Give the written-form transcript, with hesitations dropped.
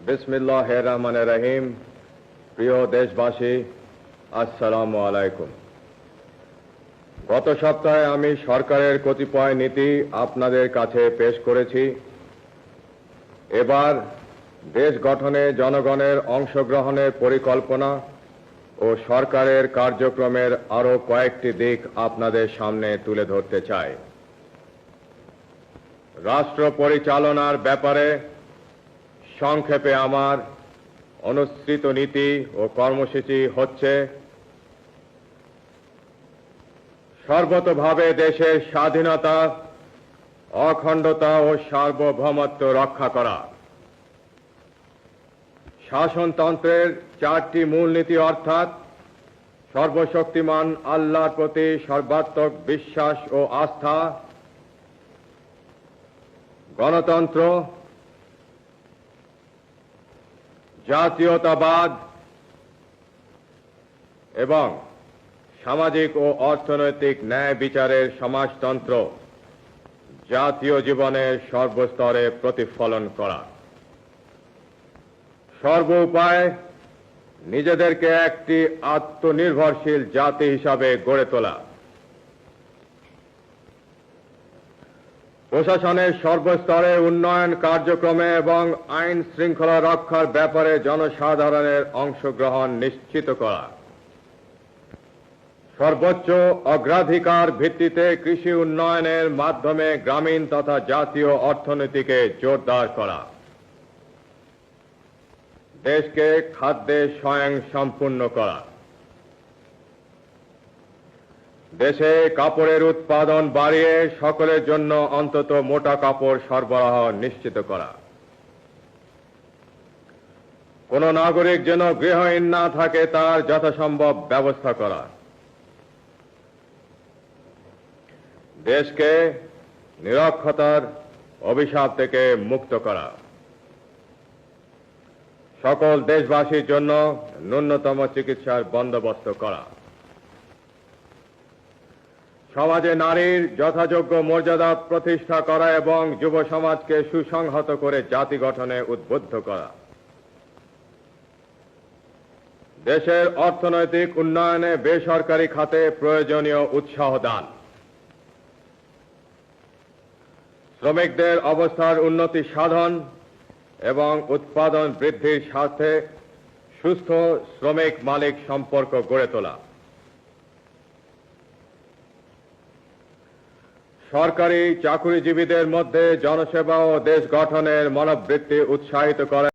বিসমিল্লাহির রহমানির রহিম। প্রিয় দেশবাসী, আসসালামু আলাইকুম। গত সপ্তাহে আমি সরকারের কতিপয় নীতি আপনাদের কাছে পেশ করেছি। এবার দেশ গঠনে জনগণের অংশগ্রহণের পরিকল্পনা ও সরকারের কার্যক্রমের আরো কয়েকটি দিক আপনাদের সামনে তুলে ধরতে চাই। রাষ্ট্র পরিচালনার ব্যাপারে সংক্ষেপে আমার অনুসৃত নীতি ও কর্মসূচি হচ্ছে: সর্বতোভাবে দেশের স্বাধীনতা, অখণ্ডতা ও সার্বভৌমত্ব রক্ষা করা। শাসনতন্ত্রের চারটি মূলনীতি অর্থাৎ সর্বশক্তিমান আল্লাহর প্রতি সর্বাত্মক বিশ্বাস ও আস্থা, গণতন্ত্র, জাতীয়তাবাদ এবং সামাজিক ও অর্থনৈতিক ন্যায় বিচারের সমাজতন্ত্র জাতীয় জীবনের সর্বস্তরে প্রতিফলন করা। সর্বোপায় নিজেদেরকে একটি আত্মনির্ভরশীল জাতি হিসাবে গড়ে তোলা। প্রশাসনের সর্বস্তরে উন্নয়ন কার্যক্রমে এবং আইন শৃঙ্খলা রক্ষার ব্যাপারে জনসাধারণের অংশগ্রহণ নিশ্চিত করা। সর্বোচ্চ অগ্রাধিকার ভিত্তিতে কৃষি উন্নয়নের মাধ্যমে গ্রামীণ তথা জাতীয় অর্থনীতিকে জোরদার করা। দেশকে খাদ্যে স্বয়ংসম্পূর্ণ করা। দেশে কাপড়ের উৎপাদন বাড়িয়ে সকলের জন্য অন্তত মোটা কাপড় সরবরাহ নিশ্চিত করা। কোন নাগরিক যেন গৃহহীন না থাকে তার যথাসম্ভব ব্যবস্থা করা। দেশকে নিরক্ষরতার অভিশাপ থেকে মুক্ত করা। সকল দেশবাসীর জন্য ন্যূনতম চিকিৎসার বন্দোবস্ত করা। সমাজে নারীর যথাযোগ্য মর্যাদা প্রতিষ্ঠা করা এবং যুব সমাজকে সুসংহত করে জাতি গঠনে উদ্বুদ্ধ করা। দেশের অর্থনৈতিক উন্নয়নে বেসরকারি খাতে প্রয়োজনীয় উৎসাহ দান। শ্রমিকদের অবস্থার উন্নতি সাধন এবং উৎপাদন বৃদ্ধির স্বার্থে সুস্থ শ্রমিক মালিক সম্পর্ক গড়ে তোলা। সরকারি চাকুরিজীবীদের মধ্যে জনসেবা ও দেশ গঠনের মনোবৃত্তি উৎসাহিত করা।